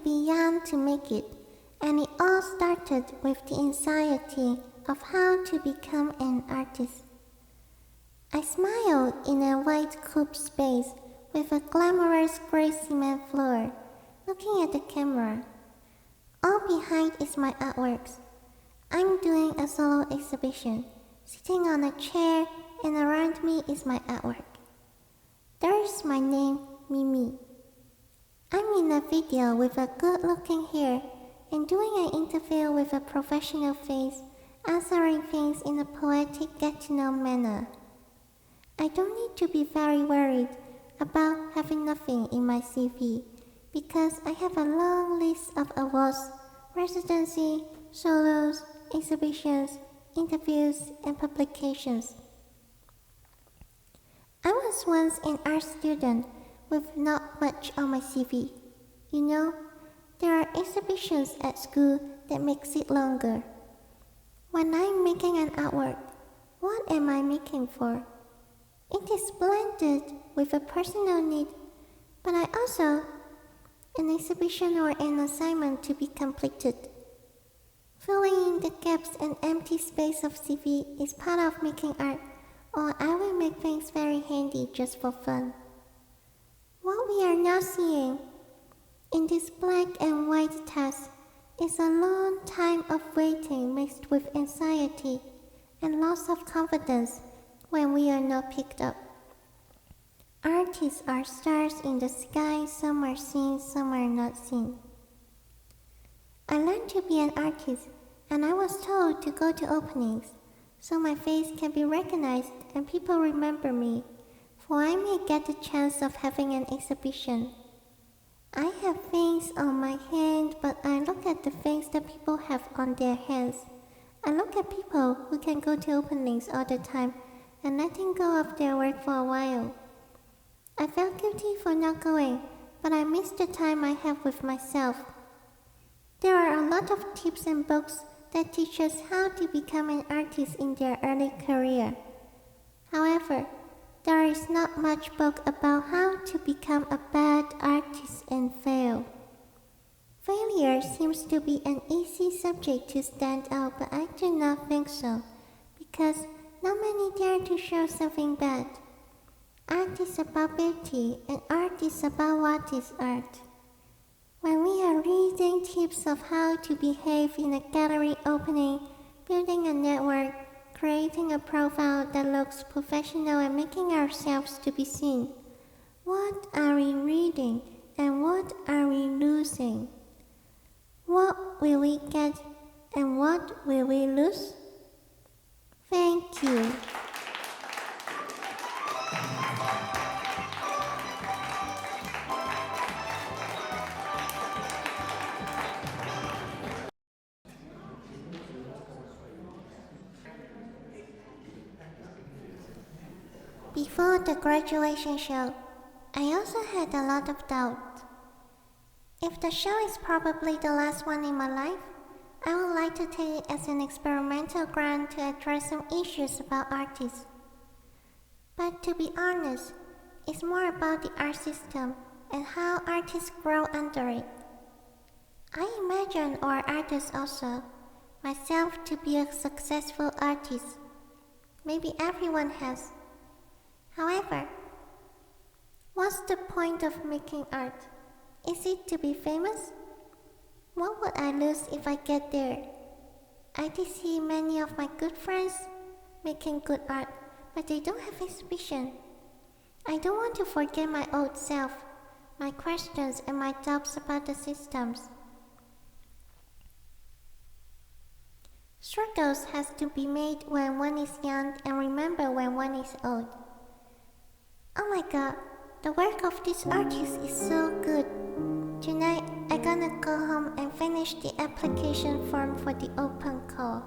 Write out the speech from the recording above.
be young to make it, and it all started with the anxiety of how to become an artist. I smiled in a white coupe space with a glamorous gray cement floor, looking at the camera. All behind is my artworks. I'm doing a solo exhibition, sitting on a chair, and around me is my artwork. There is my name, Mimi. I'm in a video with a good-looking hair and doing an interview with a professional face, answering things in a poetic get-to-know manner. I don't need to be very worried about having nothing in my CV because I have a long list of awards, residency, solos, exhibitions, interviews, and publications. I was once an art student with not much on my CV. You know, there are exhibitions at school that makes it longer. When I'm making an artwork, what am I making for? It is blended with a personal need, but I also an exhibition or an assignment to be completed. Filling in the gaps and empty space of CV is part of making art, or I will make things very handy just for fun. What we are now seeing in this black and white text is a long time of waiting mixed with anxiety and loss of confidence when we are not picked up. Artists are stars in the sky, some are seen, some are not seen. I learned to be an artist, and I was told to go to openings, so my face can be recognized and people remember me, for I may get the chance of having an exhibition. I have things on my hand, but I look at the things that people have on their hands. I look at people who can go to openings all the time and letting go of their work for a while. I felt guilty for not going, but I missed the time I have with myself. There are a lot of tips and books that teach us how to become an artist in their early career. However, there is not much book about how to become a bad artist and fail. Failure seems to be an easy subject to stand out, but I do not think so, because not many dare to show something bad. Art is about beauty, and art is about what is art. When we are reading tips of how to behave in a gallery opening, building a network, creating a profile that looks professional and making ourselves to be seen, what are we reading and what are we losing? What will we get and what will we lose? Thank you. Before the graduation show, I also had a lot of doubt. If the show is probably the last one in my life, I would like to take it as an experimental grant to address some issues about artists. But to be honest, it's more about the art system and how artists grow under it. I imagine our artists also, myself to be a successful artist. Maybe everyone has. However, what's the point of making art? Is it to be famous? What would I lose if I get there? I did see many of my good friends making good art, but they don't have exhibition. I don't want to forget my old self, my questions and my doubts about the systems. Struggles has to be made when one is young and remember when one is old. Oh my god, the work of this artist is so good. Tonight, I'm gonna go home and finish the application form for the open call.